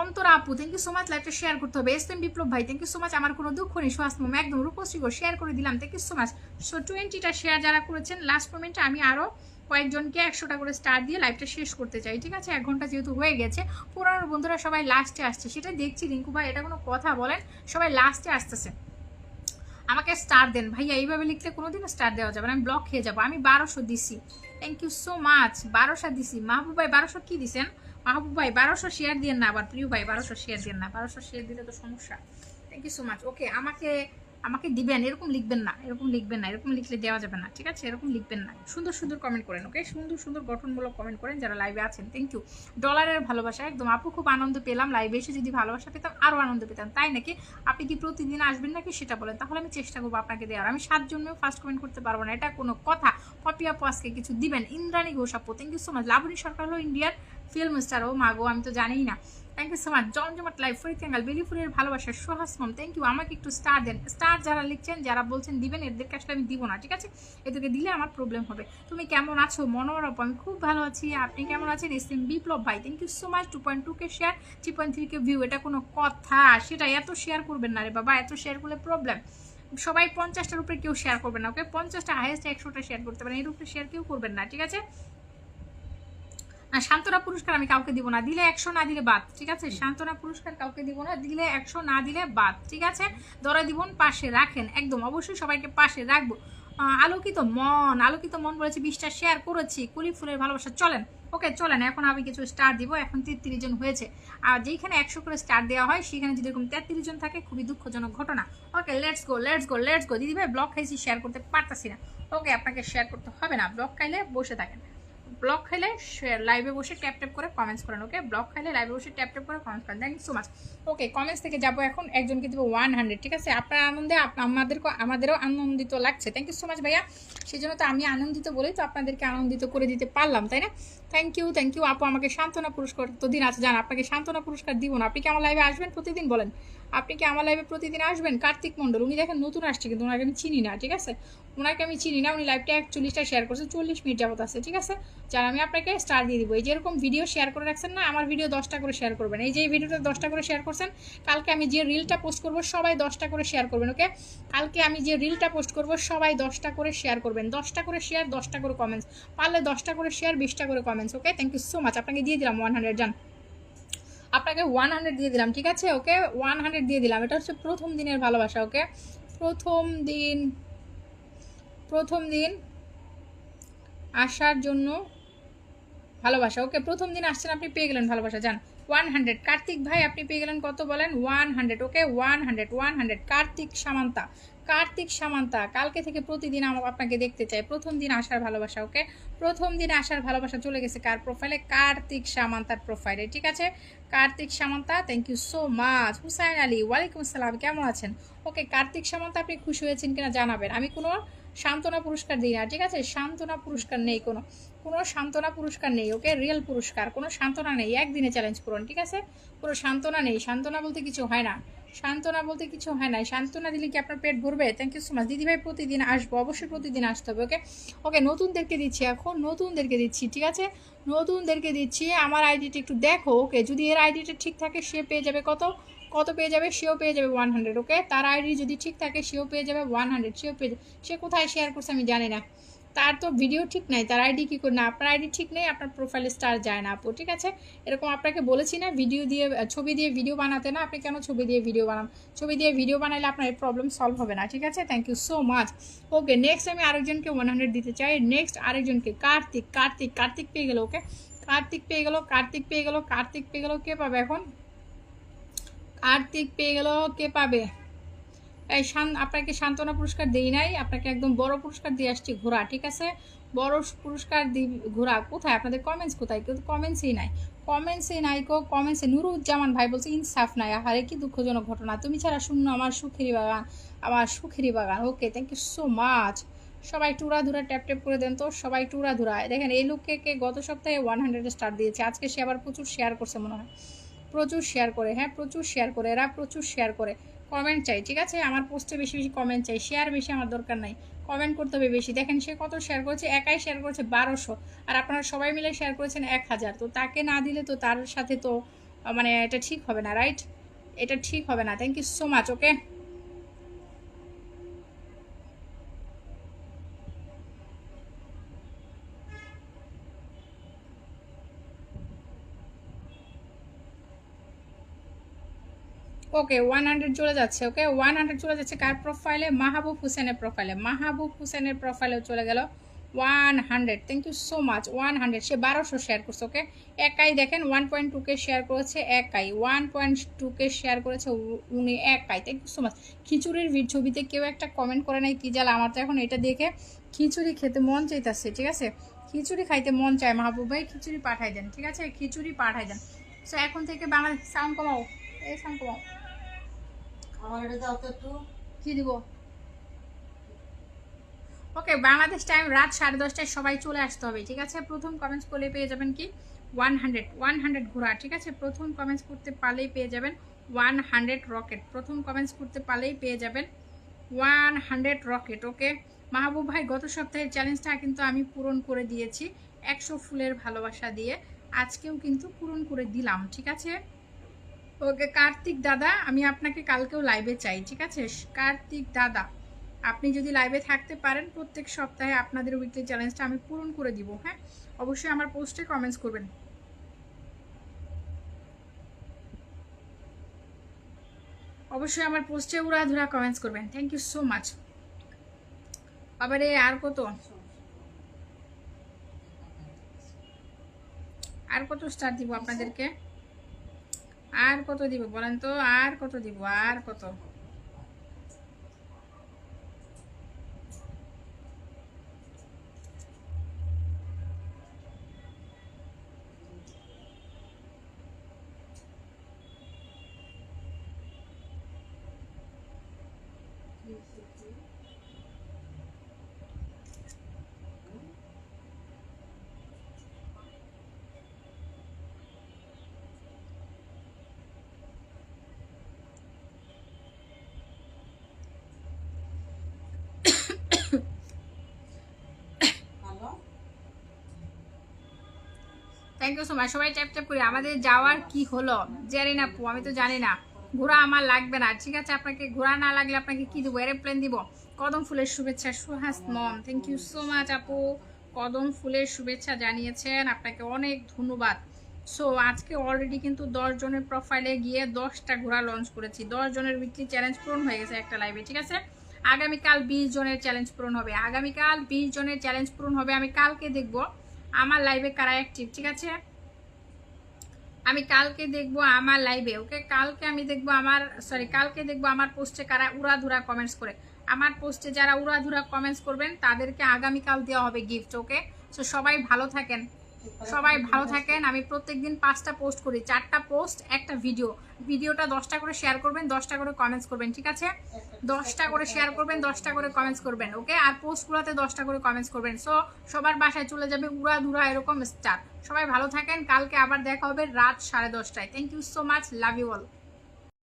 অন্তরা আপু thank you so much, লাইভটা share করতে হবে। এস এম বিপ্লব ভাই থ্যাংক ইউ সো মাচ, আমার কোনো দুঃখ নেই সুহাস মোম একদম রূপশ্রী শেয়ার করে দিলাম, thank you so much. So 20টা শেয়ার যারা করেছেন লাস্ট মোমেন্টে আমি আরও কয়েকজনকে 100টা করে স্টার দিয়ে লাইভটা শেষ করতে চাই, ঠিক আছে? 1 ঘন্টা যেহেতু হয়ে গেছে, পুরানো বন্ধুরা সবাই লাস্টে আসছে, সেটা দেখছি রিঙ্কু ভাই, এটা কোনো কথা বলেন? সবাই লাস্টে আসতেছে, আমাকে স্টার দেন ভাইয়া, এইভাবে লিখলে কোনোদিনও স্টার দেওয়া যাবে না, আমি ব্লক খেয়ে যাবো। আমি 1200 দিছি, থ্যাংক ইউ সো মাচ, 1200 দিছি। মাহবুব ভাই 1200 কি দিছেন? মাহবুব ভাই 1200 শেয়ার দিয়ে না, আবার প্রিয় ভাই 1200 শেয়ার দিয়ে না, 1200 শেয়ার দিলে তো সমস্যা। Thank you so much. Okay, আমাকে আমাকে দিবেন, এরকম লিখবেন না, এরকম লিখবেন না, এরকম লিখলে দেওয়া যাবে না, ঠিক আছে? এরকম লিখবেন না, সুন্দর সুন্দর কমেন্ট করেন, ওকে? সুন্দর সুন্দর গঠনমূলক কমেন্ট করেন যারা লাইভে আছেন, থ্যাংক ইউ। ডলারের ভালোবাসা একদম আপু, খুব আনন্দ পেলাম, লাইভে এসে যদি ভালোবাসা পেতাম আরও আনন্দ পেতাম। তাই নাকি? আপনি কি প্রতিদিন আসবেন নাকি সেটা বলেন, তাহলে আমি চেষ্টা করবো আপনাকে দেওয়ার। আমি 7 জন্মেও ফার্স্ট কমেন্ট করতে পারবো না, এটা কোনো কথা? পপি আপু আজকে কিছু দিবেন। ইন্দ্রাণী ঘোষ আপু thank you so much. Labani Sarkar হলো ইন্ডিয়ার ফিল্ম স্টার, ও মাগো আমি তো জানিই না, থ্যাংক ইউ সো মাচ। জমজমাট লাইভ ফরিদ বেলিফুলের ভালোবাসা সোহাস মম থ্যাংক ইউ। আমাকে একটু স্টার দেন, স্টার যারা লিখছেন, যারা বলছেন দিবেন, এদেরকে আসলে আমি দিব না, ঠিক আছে? এদেরকে দিলে আমার প্রবলেম হবে। তুমি কেমন আছো মনোরম? আমি খুব ভালো আছি, আপনি কেমন আছেন? এস এম বিপ্লব ভাই thank you so much. 2.2 K share, 3.3 K view, এটা কোনো কথা? সেটা এত শেয়ার করবেন না রে বাবা, এত শেয়ার করলে প্রবলেম। সবাই 50টার উপরে কেউ শেয়ার করবেন না, ওকে? 50টা হাইয়েস্ট 100টা শেয়ার করতে পারেন, এর উপরে শেয়ার কেউ করবেন না, ঠিক আছে? সান্ত্বনা পুরস্কার আমি কাউকে দিব না, দিলে 100, না দিলে বাদ, ঠিক আছে? সান্ত্বনা পুরস্কার কাউকে দিব না, দিলে 100, না দিলে বাদ, ঠিক আছে? দরা দিবন পাশে রাখেন, একদম অবশ্যই সবাইকে পাশে রাখবো। আলোকিত মন, আলোকিত মন বলেছে 20টা শেয়ার করেছি, কুলি ফুলের ভালোবাসা। চলেন, ওকে চলেন, এখন আমি কিছু স্টার দিব। এখন 33 জন হয়েছে, আর যেখানে 100 করে স্টার দেওয়া হয় সেখানে যদি এরকম 33 জন থাকে, খুবই দুঃখজনক ঘটনা। Okay, let's go let's go let's go. দিদি ভাই ব্লক খাইছি, শেয়ার করতে পারতাছি না। ওকে, আপনাকে শেয়ার করতে হবে না, ব্লক খাইলে বসে থাকেন। ব্লক খাইলে লাইভে বসে ট্যাপ ট্যাপ করে কমেন্টস করেন, ওকে? ব্লক খাইলে লাইভে বসে ট্যাপ ট্যাপ করে কমেন্টস করেন, thank you so much. Okay, comments থেকে যাবো এখন, একজনকে দেবো 100, ঠিক আছে? আপনার আনন্দে আমাদেরও আনন্দিত লাগছে, থ্যাংক ইউ সো মাচ ভাইয়া। সেই জন্য তো আমি আনন্দিত বলেই তো আপনাদেরকে আনন্দিত করে দিতে পারলাম, তাই না? থ্যাংক ইউ আপু। আমাকে সান্ত্বনা পুরস্কার তো দিন আছে, জান আপনাকে সান্ত্বনা পুরস্কার দিব না। আপনি কি আমার লাইভে আসবেন প্রতিদিন? বলেন, আপনি কি আমার লাইভে প্রতিদিন আসবেন? কার্তিক মণ্ডল, উনি দেখেন নতুন আসছে, কিন্তু ওনাকে আমি চিনি না, ঠিক আছে? ওনাকে আমি চিনি না, উনি লাইভটা 41টা শেয়ার করছে, 40 মিনিট যাবত আছে, ঠিক আছে? যার আমি আপনাকে স্টার দিয়ে দিব। এই যেরকম ভিডিও শেয়ার করে রাখছেন না, আমার ভিডিও 10টা করে শেয়ার করবেন। এই যে ভিডিওটা 10টা করে শেয়ার করছেন, কালকে আমি যে রিলটা পোস্ট করবো সবাই 10টা করে শেয়ার করবেন, ওকে? কালকে আমি যে রিলটা পোস্ট করবো সবাই 10টা করে শেয়ার করবেন, 10টা করে শেয়ার, 10টা করে কমেন্টস, পারলে 10টা করে শেয়ার, 20টা করে comments, okay? Thank you so much. আপনাকে দিয়ে দিলাম 100, জান আপনাকে 100 দিয়ে দিলাম, ঠিক আছে? ওকে, 100 দিয়ে দিলাম। এটা হচ্ছে প্রথম দিনের ভালোবাসা, ওকে? প্রথম দিন আসার জন্য ভালোবাসা, ওকে? প্রথম দিন আসছেন আপনি, পেয়ে গেলেন ভালোবাসা, যান 100। কার্তিক ভাই আপনি পেয়ে গেলেন কত বলেন? 100, ওকে? 100 কার্তিক সামান্তা, কালকে থেকে প্রতিদিন আপনাকে দেখতে চাই। প্রথম দিন আসার ভালোবাসা, ওকে? প্রথম দিন আসার ভালোবাসা চলে গেছে কার প্রোফাইলে? কার্তিক সামান্তার প্রোফাইলে, ঠিক আছে? Kartik Samanta, thank you so much. Hussain Ali ওয়ালাইকুম আসসালাম, কেমন আছেন? ওকে, কার্তিক সামান্তা আপনি খুশি হয়েছেন কিনা জানাবেন। আমি কোনো সান্ত্বনা পুরস্কার দিই না, ঠিক আছে? সান্ত্বনা পুরস্কার নেই, কোনো সান্ত্বনা পুরস্কার নেই, ওকে? রিয়েল পুরস্কার, কোনো সান্ত্বনা নেই। একদিনে চ্যালেঞ্জ করুন, ঠিক আছে? কোনো সান্ত্বনা নেই, সান্ত্বনা বলতে কিছু হয় না, সান্ত্বনা বলতে কিছু হয় না। সান্ত্বনা দিলে কি আপনার পেট ভরবে? থ্যাংক ইউ সো মাচ দিদিভাই, প্রতিদিন আসবো, অবশ্যই প্রতিদিন আসতে হবে, ওকে? ওকে, নতুনদেরকে দিচ্ছি এখন, নতুনদেরকে দিচ্ছি, ঠিক আছে? নতুনদেরকে দিচ্ছি। আমার আইডিটা একটু দেখো, ওকে? যদি এর আইডিটা ঠিক থাকে সে পেয়ে যাবে কত পেয়ে যাবে? সেও পেয়ে যাবে 100, ওকে? তার আইডি যদি ঠিক থাকে সেও পেয়ে যাবে 100, সেও পেয়ে যাবে। সে কোথায় শেয়ার করছে আমি জানি না, তার তো ভিডিও ঠিক নাই, তার আইডি কী করে না? আপনার আইডি ঠিক নেই, আপনার প্রোফাইলে স্টার যায় না আপু, ঠিক আছে? এরকম আপনাকে বলেছি না ভিডিও দিয়ে, ছবি দিয়ে ভিডিও বানাতে না? আপনি কেন ছবি দিয়ে ভিডিও বানান? ছবি দিয়ে ভিডিও বানাইলে আপনার এই প্রবলেম সলভ হবে না, ঠিক আছে? Thank you so much. Okay, next আমি আরেকজনকে 100 দিতে চাই। নেক্সট আরেকজনকে কার্তিক পেয়ে গেল, ওকে? কার্তিক পেয়ে গেল। কে পাবে এখন? কার্তিক পেয়ে গেল, কে পাবে? এই আপনাকে সান্ত্বনা পুরস্কার দেই নাই, আপনাকে একদম বড় পুরস্কার দিয়ে আসছি, ঘোড়া, ঠিক আছে? বড় পুরস্কার দিই, ঘোড়া কোথায়? আপনাদের কমেন্টস কোথায়? কেউ তো কমেন্টসই নাই, কমেন্টসে নুরুজ্জামান ভাই বলছে ইনসাফ নাই। আহারে কি দুঃখজনক ঘটনা, তুমি ছাড়া শূন্য আমার সুখেরই বাগান, okay? Thank you so much. সবাই টুরা ধুরা ট্যাপ ট্যাপ করে দেন তো, সবাই টুরা ধুরা। দেখেন এই লোককে গত সপ্তাহে 100 স্টার দিয়েছে, আজকে সে আবার প্রচুর শেয়ার করছে মনে হয়, প্রচুর শেয়ার করে, হ্যাঁ প্রচুর শেয়ার করে, এরা প্রচুর শেয়ার করে। কমেন্ট চাই, ঠিক আছে? আমার পোস্টে বেশি বেশি কমেন্ট চাই, শেয়ার বেশি আমার দরকার নাই, কমেন্ট করতে হবে বেশি। দেখেন সে কত শেয়ার করেছে, একাই শেয়ার করেছে 1200, আর আপনারা সবাই মিলে শেয়ার করেছেন 1000। তো তাকে না দিলে তো তার সাথে তো মানে এটা ঠিক হবে না, রাইট? এটা ঠিক হবে না। Thank you so much. Okay, okay 100 চলে যাচ্ছে। ওকে 100 চলে যাচ্ছে কার প্রোফাইলে? মাহবুব হোসেনের প্রোফাইলে। মাহবুব হোসেনের প্রোফাইলেও চলে গেল 100। Thank you so much. 100, সে 1200 শেয়ার করছে। ওকে, একাই দেখেন 1.2K শেয়ার করেছে, একাই 1.2K শেয়ার করেছে উনি একাই। Thank you so much. খিচুড়ির ছবিতে কেউ একটা কমেন্ট করে নাই, কি জ্বালা আমার তো এখন এটা দেখে খিচুড়ি খেতে মন চাইতেছে। ঠিক আছে, খিচুড়ি খাইতে মন চায়। মাহবুব ভাই খিচুড়ি পাঠাই দেন, ঠিক আছে, খিচুড়ি পাঠাই দেন। সো এখন থেকে বাংলাদেশ সাউন্ড কমাও, এই সাউন্ড কমাও। কি দিব? ওকে, বাংলাদেশ টাইম রাত 10:30টায় সবাই চলে আসতে হবে, ঠিক আছে। প্রথম কমেন্টস করলে পেয়ে যাবেন কি 100 ঘোড়া, ঠিক আছে। প্রথম কমেন্টস করতে পারলেই পেয়ে যাবেন 100 রকেট। প্রথম কমেন্টস করতে পারলেই পেয়ে যাবেন 100 রকেট। ওকে মাহবুব ভাই, গত সপ্তাহের চ্যালেঞ্জটা কিন্তু আমি পূরণ করে দিয়েছি 100 ফুলের ভালোবাসা দিয়ে। আজকেও কিন্তু পূরণ করে দিলাম, ঠিক আছে। ওকে কার্তিক দাদা, আমি আপনাকে কালকেও লাইভে চাই, ঠিক আছে। কার্তিক দাদা, আপনি যদি লাইভে থাকতে পারেন প্রত্যেক সপ্তাহে আপনাদের উইকলি চ্যালেঞ্জটা আমি পূরণ করে দিব। হ্যাঁ, অবশ্যই আমার পোস্টে কমেন্টস করবেন, অবশ্যই আমার পোস্টে উড়াধুরা কমেন্টস করবেন। Thank you so much. বাবারে আর কত, আর কত স্টার দিব আপনাদেরকে? আর কত দিব বলেন তো? আর কত দিব? আর কত? Thank you so much. সবাই ট্যাপ ট্যাপ করি। আমাদের যাওয়ার কি হলো জানি না আপু, আমি তো জানি না। ঘোড়া আমার লাগবে না, ঠিক আছে। আপনাকে ঘোড়া না লাগলে আপনাকে কি দেবো? এরোপ্লেন দিব। কদম ফুলের শুভেচ্ছা সুহাস মম, থ্যাংক ইউ সো মাচ আপু। কদম ফুলের শুভেচ্ছা জানিয়েছেন, আপনাকে অনেক ধন্যবাদ। সো আজকে অলরেডি কিন্তু 10 জনের প্রোফাইলে গিয়ে 10টা ঘোড়া লঞ্চ করেছি। 10 জনের উইকলি চ্যালেঞ্জ পূরণ হয়ে গেছে একটা লাইভে, ঠিক আছে। আগামীকাল 20 জনের চ্যালেঞ্জ পূরণ হবে। আগামীকাল 20 জনের চ্যালেঞ্জ পূরণ হবে। আমি কালকে দেখবো আমার লাইভে কারা অ্যাক্টিভ, ঠিক আছে। আমি কালকে দেখবো আমার লাইভে। ওকে, কালকে আমি দেখবো আমার কালকে দেখবো আমার পোস্টে কারা উড়াধুরা কমেন্টস করে। আমার পোস্টে যারা উড়াধুরা কমেন্টস করবেন তাদেরকে আগামীকাল দেওয়া হবে গিফট। ওকে, সো সবাই ভালো থাকেন, সবাই ভালো থাকেন। আমি প্রত্যেকদিন 5টা পোস্ট করি, 4টা পোস্ট একটা ভিডিও। ভিডিওটা 10টা করে শেয়ার করবেন, 10টা করে কমেন্টস করবেন, ঠিক আছে। 10টা করে শেয়ার করবেন, 10টা করে কমেন্টস করবেন। ওকে, আর পোস্টগুলোতে 10টা করে কমেন্টস করবেন। সো সবার বাসায় চলে যাবে উড়াধুরা এরকম স্টার। সবাই ভালো থাকেন, কালকে আবার দেখা হবে রাত 10:30টায়। Thank you so much, love you all.